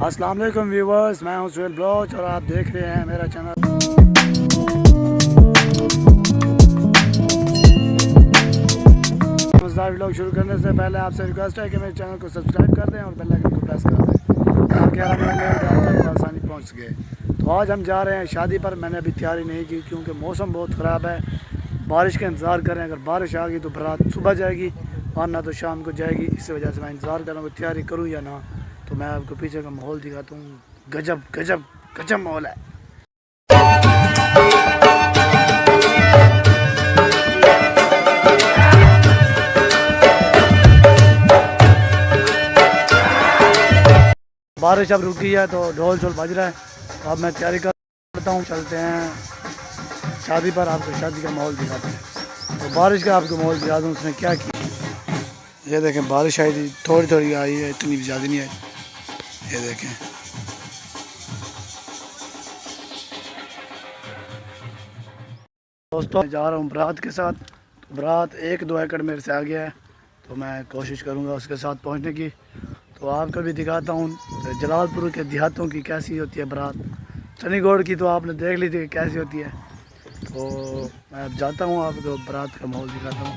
अस्सलाम वालेकुम व्यूवर्स, मैं हूं सोहेल ब्लॉग और आप देख रहे हैं मेरा चैनल। व्लॉग शुरू करने से पहले आपसे रिक्वेस्ट है कि मेरे चैनल को सब्सक्राइब कर दें और बेल आइकन को प्रेस कर दें ताकि हमें आसानी पहुंच सके। तो आज हम जा रहे हैं शादी पर। मैंने अभी तैयारी नहीं की क्योंकि मौसम बहुत ख़राब है, बारिश का इंतज़ार करें। अगर बारिश आ गई तो बारात सुबह जाएगी वरना तो शाम को जाएगी। इस वजह से मैं इंतज़ार कर रहा हूँ तैयारी करूँ या ना। तो मैं आपको पीछे का माहौल दिखाता हूँ। गजब गजब गजब माहौल है। बारिश अब रुकी है तो ढोल छोल बज रहा है। तो अब मैं तैयारी करता हूँ, चलते हैं शादी पर। आपको शादी का माहौल दिखाते हैं। तो बारिश का आपको माहौल दिखा दूँ उसने क्या किया। ये देखें बारिश आई थी, थोड़ी थोड़ी आई है, इतनी भी ज़्यादा नहीं आई। ये देखें दोस्तों, मैं जा रहा हूँ बारात के साथ। तो बारात 1-2 एकड़ मेरे से आ गया है, तो मैं कोशिश करूँगा उसके साथ पहुँचने की। तो आपको भी दिखाता हूँ जलालपुर के देहातों की कैसी होती है बारात। चनीगढ़ की तो आपने देख ली थी कैसी होती है। तो मैं अब जाता हूँ, आपको बारात का माहौल दिखाता हूँ।